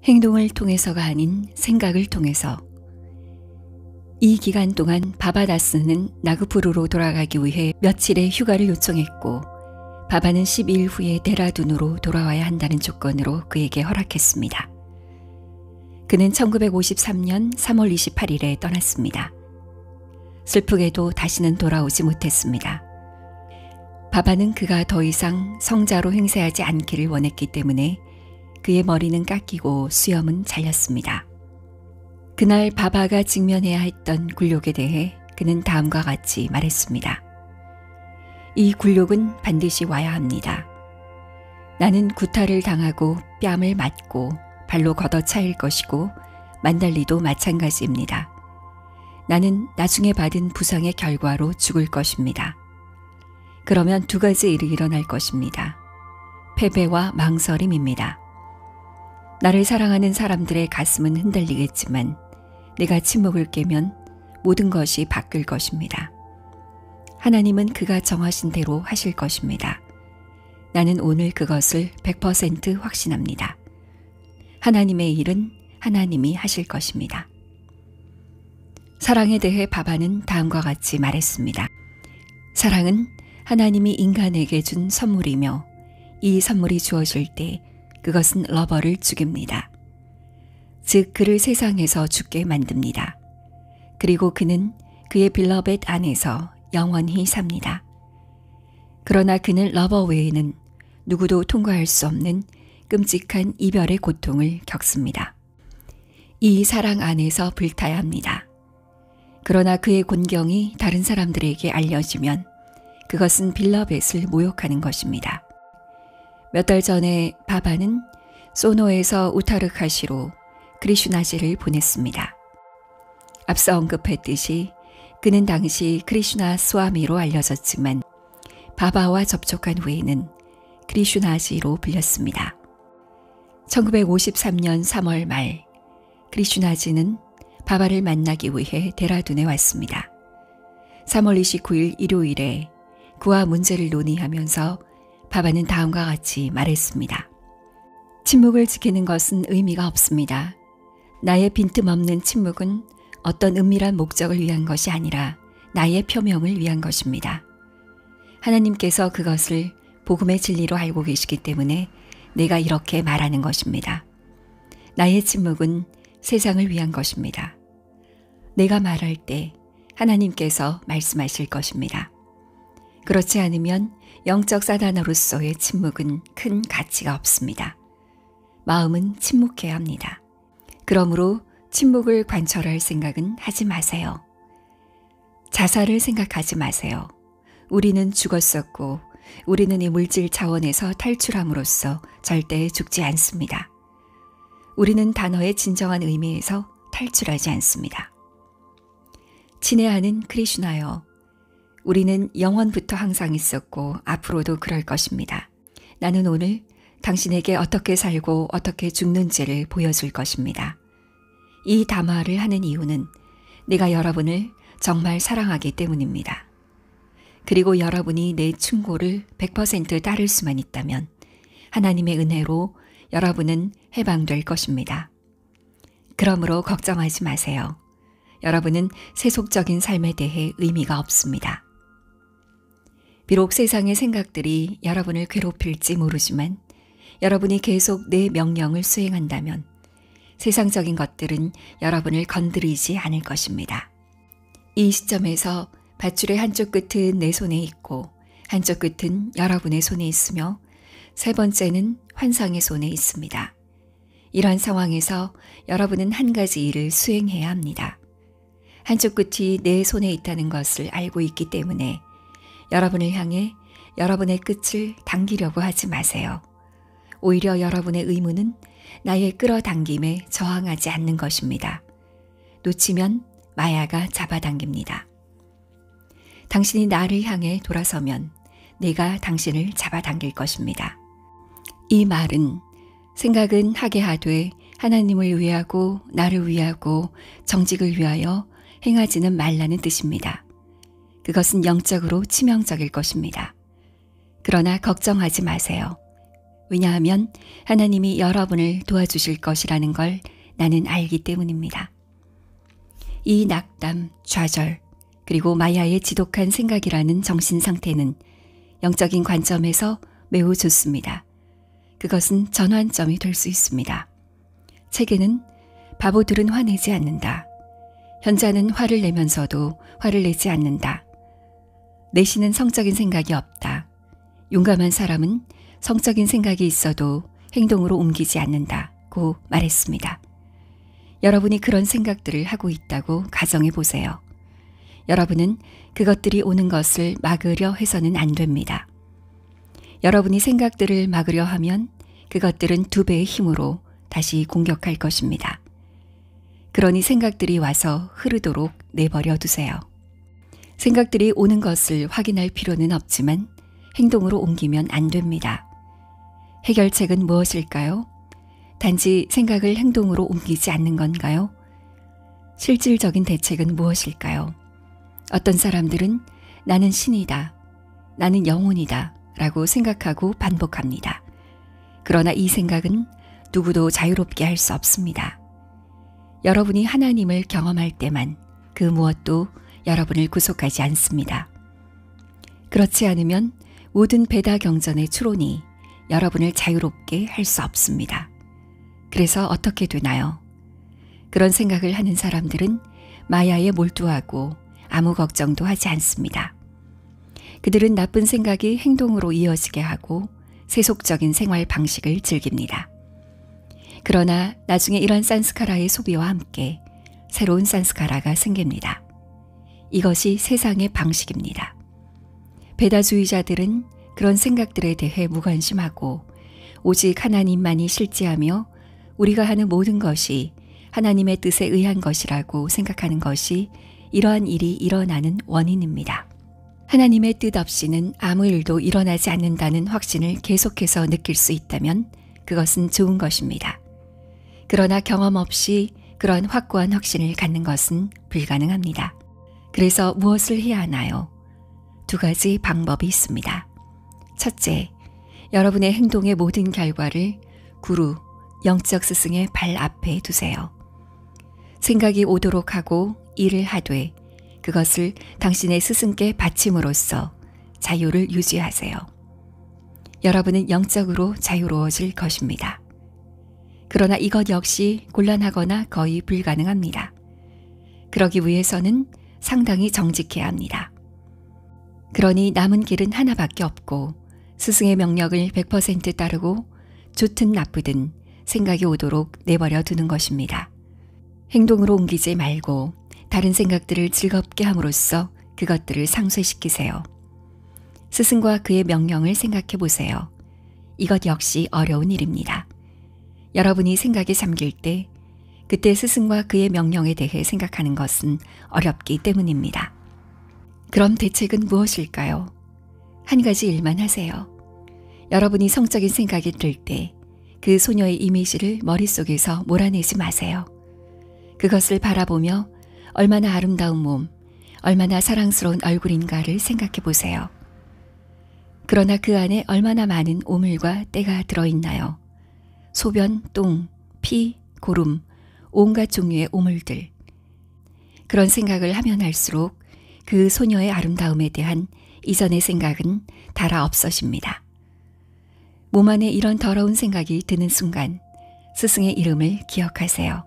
행동을 통해서가 아닌 생각을 통해서. 이 기간 동안 바바다스는 나그푸르로 돌아가기 위해 며칠의 휴가를 요청했고 바바는 12일 후에 데라둔으로 돌아와야 한다는 조건으로 그에게 허락했습니다. 그는 1953년 3월 28일에 떠났습니다. 슬프게도 다시는 돌아오지 못했습니다. 바바는 그가 더 이상 성자로 행세하지 않기를 원했기 때문에 그의 머리는 깎이고 수염은 잘렸습니다. 그날 바바가 직면해야 했던 굴욕에 대해 그는 다음과 같이 말했습니다. 이 굴욕은 반드시 와야 합니다. 나는 구타를 당하고 뺨을 맞고 발로 걷어차일 것이고 만달리도 마찬가지입니다. 나는 나중에 받은 부상의 결과로 죽을 것입니다. 그러면 두 가지 일이 일어날 것입니다. 패배와 망설임입니다. 나를 사랑하는 사람들의 가슴은 흔들리겠지만 내가 침묵을 깨면 모든 것이 바뀔 것입니다. 하나님은 그가 정하신 대로 하실 것입니다. 나는 오늘 그것을 100% 확신합니다. 하나님의 일은 하나님이 하실 것입니다. 사랑에 대해 바바는 다음과 같이 말했습니다. 사랑은 하나님이 인간에게 준 선물이며 이 선물이 주어질 때 그것은 러버를 죽입니다. 즉 그를 세상에서 죽게 만듭니다. 그리고 그는 그의 빌러벳 안에서 영원히 삽니다. 그러나 그는 러버 외에는 누구도 통과할 수 없는 끔찍한 이별의 고통을 겪습니다. 이 사랑 안에서 불타야 합니다. 그러나 그의 곤경이 다른 사람들에게 알려지면 그것은 빌러벳을 모욕하는 것입니다. 몇 달 전에 바바는 소노에서 우타르카시로 크리슈나지를 보냈습니다. 앞서 언급했듯이 그는 당시 크리슈나 스와미로 알려졌지만 바바와 접촉한 후에는 크리슈나지로 불렸습니다. 1953년 3월 말 크리슈나지는 바바를 만나기 위해 데라둔에 왔습니다. 3월 29일 일요일에 그와 문제를 논의하면서 바바는 다음과 같이 말했습니다. 침묵을 지키는 것은 의미가 없습니다. 나의 빈틈없는 침묵은 어떤 은밀한 목적을 위한 것이 아니라 나의 표명을 위한 것입니다. 하나님께서 그것을 복음의 진리로 알고 계시기 때문에 내가 이렇게 말하는 것입니다. 나의 침묵은 세상을 위한 것입니다. 내가 말할 때 하나님께서 말씀하실 것입니다. 그렇지 않으면 영적 사단으로서의 침묵은 큰 가치가 없습니다. 마음은 침묵해야 합니다. 그러므로 침묵을 관철할 생각은 하지 마세요. 자살을 생각하지 마세요. 우리는 죽었었고 우리는 이 물질 차원에서 탈출함으로써 절대 죽지 않습니다. 우리는 단어의 진정한 의미에서 탈출하지 않습니다. 친애하는 크리슈나여, 우리는 영원부터 항상 있었고 앞으로도 그럴 것입니다. 나는 오늘 당신에게 어떻게 살고 어떻게 죽는지를 보여줄 것입니다. 이 담화를 하는 이유는 내가 여러분을 정말 사랑하기 때문입니다. 그리고 여러분이 내 충고를 100% 따를 수만 있다면 하나님의 은혜로 여러분은 해방될 것입니다. 그러므로 걱정하지 마세요. 여러분은 세속적인 삶에 대해 의미가 없습니다. 비록 세상의 생각들이 여러분을 괴롭힐지 모르지만 여러분이 계속 내 명령을 수행한다면 세상적인 것들은 여러분을 건드리지 않을 것입니다. 이 시점에서 밧줄의 한쪽 끝은 내 손에 있고 한쪽 끝은 여러분의 손에 있으며 세 번째는 환상의 손에 있습니다. 이러한 상황에서 여러분은 한 가지 일을 수행해야 합니다. 한쪽 끝이 내 손에 있다는 것을 알고 있기 때문에 여러분을 향해 여러분의 끝을 당기려고 하지 마세요. 오히려 여러분의 의무는 나의 끌어당김에 저항하지 않는 것입니다. 놓치면 마야가 잡아당깁니다. 당신이 나를 향해 돌아서면 내가 당신을 잡아당길 것입니다. 이 말은 생각은 하게 하되 하나님을 위하고 나를 위하고 정직을 위하여 행하지는 말라는 뜻입니다. 그것은 영적으로 치명적일 것입니다. 그러나 걱정하지 마세요. 왜냐하면 하나님이 여러분을 도와주실 것이라는 걸 나는 알기 때문입니다. 이 낙담, 좌절, 그리고 마야의 지독한 생각이라는 정신 상태는 영적인 관점에서 매우 좋습니다. 그것은 전환점이 될 수 있습니다. 책에는 바보들은 화내지 않는다. 현자는 화를 내면서도 화를 내지 않는다. 내시는 성적인 생각이 없다. 용감한 사람은 성적인 생각이 있어도 행동으로 옮기지 않는다고 말했습니다. 여러분이 그런 생각들을 하고 있다고 가정해 보세요. 여러분은 그것들이 오는 것을 막으려 해서는 안 됩니다. 여러분이 생각들을 막으려 하면 그것들은 2배의 힘으로 다시 공격할 것입니다. 그러니 생각들이 와서 흐르도록 내버려 두세요. 생각들이 오는 것을 확인할 필요는 없지만 행동으로 옮기면 안 됩니다. 해결책은 무엇일까요? 단지 생각을 행동으로 옮기지 않는 건가요? 실질적인 대책은 무엇일까요? 어떤 사람들은 나는 신이다, 나는 영혼이다 라고 생각하고 반복합니다. 그러나 이 생각은 누구도 자유롭게 할 수 없습니다. 여러분이 하나님을 경험할 때만 그 무엇도 여러분을 구속하지 않습니다. 그렇지 않으면 모든 배다 경전의 추론이 여러분을 자유롭게 할 수 없습니다. 그래서 어떻게 되나요? 그런 생각을 하는 사람들은 마야에 몰두하고 아무 걱정도 하지 않습니다. 그들은 나쁜 생각이 행동으로 이어지게 하고 세속적인 생활 방식을 즐깁니다. 그러나 나중에 이런 산스카라의 소비와 함께 새로운 산스카라가 생깁니다. 이것이 세상의 방식입니다. 베다주의자들은 그런 생각들에 대해 무관심하고 오직 하나님만이 실제하며 우리가 하는 모든 것이 하나님의 뜻에 의한 것이라고 생각하는 것이 이러한 일이 일어나는 원인입니다. 하나님의 뜻 없이는 아무 일도 일어나지 않는다는 확신을 계속해서 느낄 수 있다면 그것은 좋은 것입니다. 그러나 경험 없이 그런 확고한 확신을 갖는 것은 불가능합니다. 그래서 무엇을 해야 하나요? 2가지 방법이 있습니다. 첫째, 여러분의 행동의 모든 결과를 구루, 영적 스승의 발 앞에 두세요. 생각이 오도록 하고 일을 하되 그것을 당신의 스승께 바침으로써 자유를 유지하세요. 여러분은 영적으로 자유로워질 것입니다. 그러나 이것 역시 곤란하거나 거의 불가능합니다. 그러기 위해서는 상당히 정직해야 합니다. 그러니 남은 길은 하나밖에 없고 스승의 명령을 100% 따르고 좋든 나쁘든 생각이 오도록 내버려 두는 것입니다. 행동으로 옮기지 말고 다른 생각들을 즐겁게 함으로써 그것들을 상쇄시키세요. 스승과 그의 명령을 생각해 보세요. 이것 역시 어려운 일입니다. 여러분이 생각에 잠길 때 그때 스승과 그의 명령에 대해 생각하는 것은 어렵기 때문입니다. 그럼 대책은 무엇일까요? 한 가지 일만 하세요. 여러분이 성적인 생각이 들 때 그 소녀의 이미지를 머릿속에서 몰아내지 마세요. 그것을 바라보며 얼마나 아름다운 몸, 얼마나 사랑스러운 얼굴인가를 생각해 보세요. 그러나 그 안에 얼마나 많은 오물과 때가 들어있나요? 소변, 똥, 피, 고름, 온갖 종류의 오물들. 그런 생각을 하면 할수록 그 소녀의 아름다움에 대한 이전의 생각은 달아 없어집니다. 몸 안에 이런 더러운 생각이 드는 순간 스승의 이름을 기억하세요.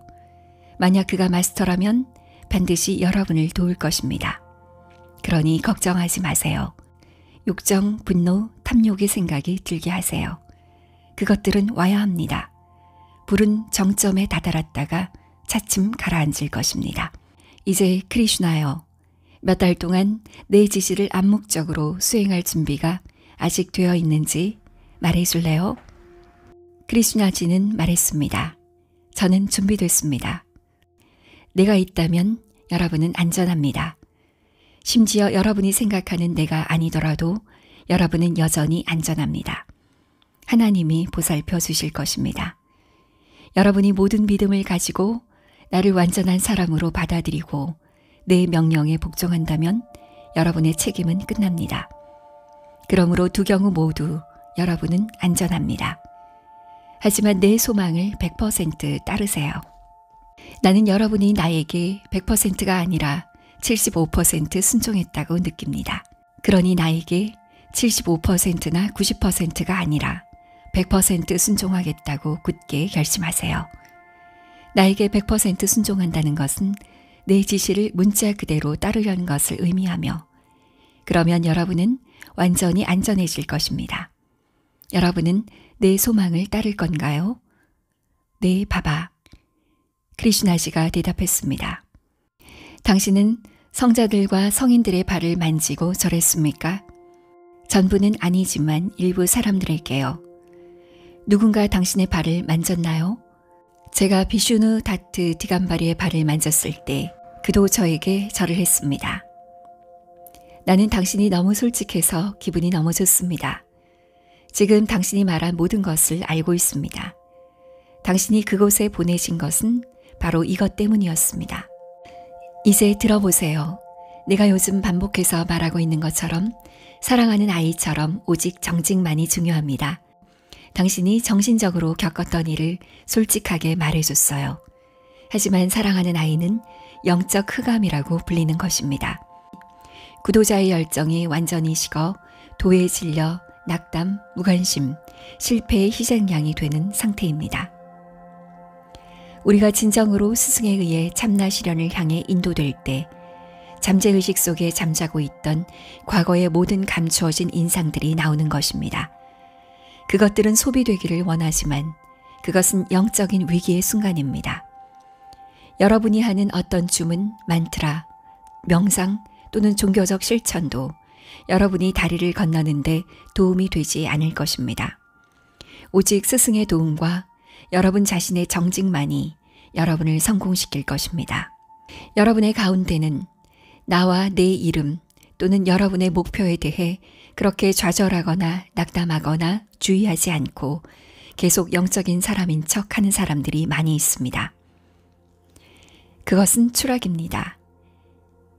만약 그가 마스터라면 반드시 여러분을 도울 것입니다. 그러니 걱정하지 마세요. 욕정, 분노, 탐욕의 생각이 들게 하세요. 그것들은 와야 합니다. 불은 정점에 다다랐다가 차츰 가라앉을 것입니다. 이제 크리슈나여, 몇 달 동안 내 지시를 암묵적으로 수행할 준비가 아직 되어 있는지 말해줄래요? 크리슈나지는 말했습니다. 저는 준비됐습니다. 내가 있다면 여러분은 안전합니다. 심지어 여러분이 생각하는 내가 아니더라도 여러분은 여전히 안전합니다. 하나님이 보살펴 주실 것입니다. 여러분이 모든 믿음을 가지고 나를 완전한 사람으로 받아들이고 내 명령에 복종한다면 여러분의 책임은 끝납니다. 그러므로 두 경우 모두 여러분은 안전합니다. 하지만 내 소망을 100% 따르세요. 나는 여러분이 나에게 100%가 아니라 75% 순종했다고 느낍니다. 그러니 나에게 75%나 90%가 아니라 100% 순종하겠다고 굳게 결심하세요. 나에게 100% 순종한다는 것은 내 지시를 문자 그대로 따르려는 것을 의미하며, 그러면 여러분은 완전히 안전해질 것입니다. 여러분은 내 소망을 따를 건가요? 네, 바바. 크리슈나지가 대답했습니다. 당신은 성자들과 성인들의 발을 만지고 절했습니까? 전부는 아니지만 일부 사람들에게요. 누군가 당신의 발을 만졌나요? 제가 비슈누 다트 디간바리의 발을 만졌을 때 그도 저에게 절을 했습니다. 나는 당신이 너무 솔직해서 기분이 너무 좋습니다. 지금 당신이 말한 모든 것을 알고 있습니다. 당신이 그곳에 보내신 것은 바로 이것 때문이었습니다. 이제 들어보세요. 내가 요즘 반복해서 말하고 있는 것처럼 사랑하는 아이처럼 오직 정직만이 중요합니다. 당신이 정신적으로 겪었던 일을 솔직하게 말해줬어요. 하지만 사랑하는 아이는 영적 흑암이라고 불리는 것입니다. 구도자의 열정이 완전히 식어 도에 질려 낙담, 무관심, 실패의 희생양이 되는 상태입니다. 우리가 진정으로 스승에 의해 참나 실현을 향해 인도될 때 잠재의식 속에 잠자고 있던 과거의 모든 감추어진 인상들이 나오는 것입니다. 그것들은 소비되기를 원하지만 그것은 영적인 위기의 순간입니다. 여러분이 하는 어떤 주문, 만트라, 명상 또는 종교적 실천도 여러분이 다리를 건너는데 도움이 되지 않을 것입니다. 오직 스승의 도움과 여러분 자신의 정직만이 여러분을 성공시킬 것입니다. 여러분의 가운데는 나와 내 이름 또는 여러분의 목표에 대해 그렇게 좌절하거나 낙담하거나 주의하지 않고 계속 영적인 사람인 척 하는 사람들이 많이 있습니다. 그것은 추락입니다.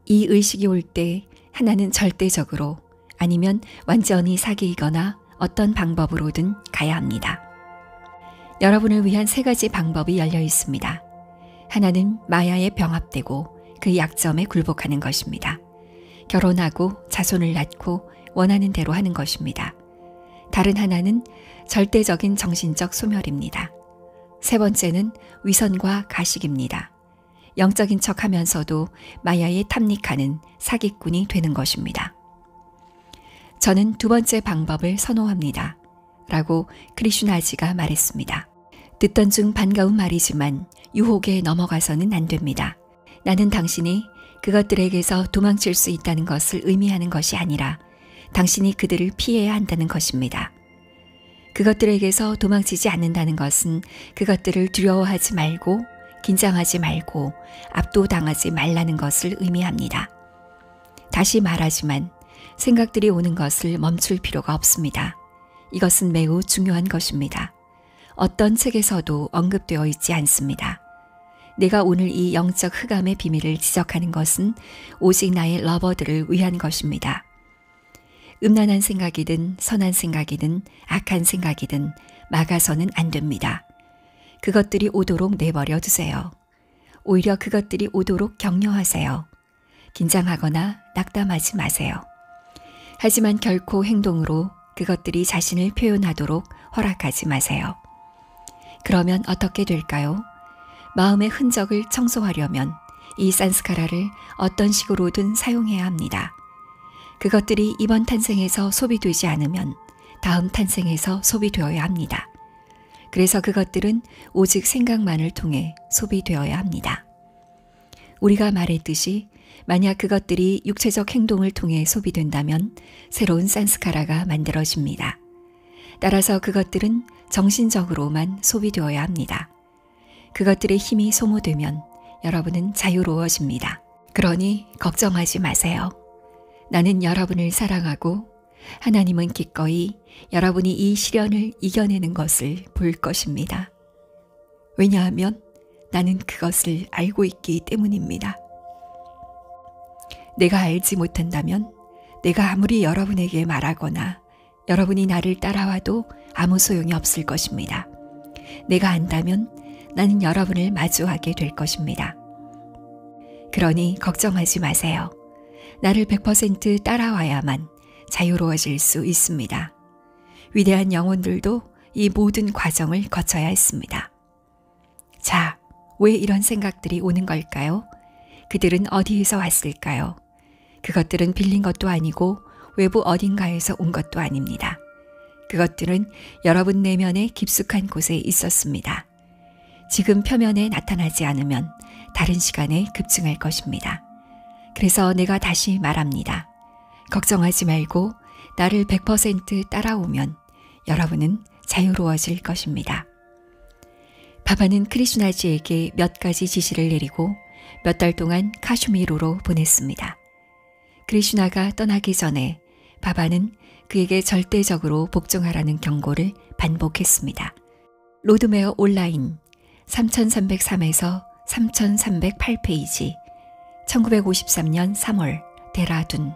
이 의식이 올 때 하나는 절대적으로 아니면 완전히 사기이거나 어떤 방법으로든 가야 합니다. 여러분을 위한 3가지 방법이 열려 있습니다. 하나는 마야에 병합되고 그 약점에 굴복하는 것입니다. 결혼하고 자손을 낳고 원하는 대로 하는 것입니다. 다른 하나는 절대적인 정신적 소멸입니다. 3번째는 위선과 가식입니다. 영적인 척하면서도 마야에 탐닉하는 사기꾼이 되는 것입니다. 저는 2번째 방법을 선호합니다. 라고 크리슈나지가 말했습니다. 듣던 중 반가운 말이지만 유혹에 넘어가서는 안 됩니다. 나는 당신이 그것들에게서 도망칠 수 있다는 것을 의미하는 것이 아니라 당신이 그들을 피해야 한다는 것입니다. 그것들에게서 도망치지 않는다는 것은 그것들을 두려워하지 말고 긴장하지 말고 압도당하지 말라는 것을 의미합니다. 다시 말하지만 생각들이 오는 것을 멈출 필요가 없습니다. 이것은 매우 중요한 것입니다. 어떤 책에서도 언급되어 있지 않습니다. 내가 오늘 이 영적 흑암의 비밀을 지적하는 것은 오직 나의 러버들을 위한 것입니다. 음란한 생각이든 선한 생각이든 악한 생각이든 막아서는 안 됩니다. 그것들이 오도록 내버려 두세요. 오히려 그것들이 오도록 격려하세요. 긴장하거나 낙담하지 마세요. 하지만 결코 행동으로 그것들이 자신을 표현하도록 허락하지 마세요. 그러면 어떻게 될까요? 마음의 흔적을 청소하려면 이 산스카라를 어떤 식으로든 사용해야 합니다. 그것들이 이번 탄생에서 소비되지 않으면 다음 탄생에서 소비되어야 합니다. 그래서 그것들은 오직 생각만을 통해 소비되어야 합니다. 우리가 말했듯이 만약 그것들이 육체적 행동을 통해 소비된다면 새로운 산스카라가 만들어집니다. 따라서 그것들은 정신적으로만 소비되어야 합니다. 그것들의 힘이 소모되면 여러분은 자유로워집니다. 그러니 걱정하지 마세요. 나는 여러분을 사랑하고 하나님은 기꺼이 여러분이 이 시련을 이겨내는 것을 볼 것입니다. 왜냐하면 나는 그것을 알고 있기 때문입니다. 내가 알지 못한다면 내가 아무리 여러분에게 말하거나 여러분이 나를 따라와도 아무 소용이 없을 것입니다. 내가 안다면 나는 여러분을 마주하게 될 것입니다. 그러니 걱정하지 마세요. 나를 100% 따라와야만 자유로워질 수 있습니다. 위대한 영혼들도 이 모든 과정을 거쳐야 했습니다. 자, 왜 이런 생각들이 오는 걸까요? 그들은 어디에서 왔을까요? 그것들은 빌린 것도 아니고 외부 어딘가에서 온 것도 아닙니다. 그것들은 여러분 내면의 깊숙한 곳에 있었습니다. 지금 표면에 나타나지 않으면 다른 시간에 급증할 것입니다. 그래서 내가 다시 말합니다. 걱정하지 말고 나를 100% 따라오면 여러분은 자유로워질 것입니다. 바바는 크리슈나지에게 몇 가지 지시를 내리고 몇 달 동안 카슈미르로 보냈습니다. 크리슈나가 떠나기 전에 바바는 그에게 절대적으로 복종하라는 경고를 반복했습니다. 로드메어 온라인 3303에서 3308페이지 1953년 3월 데라둔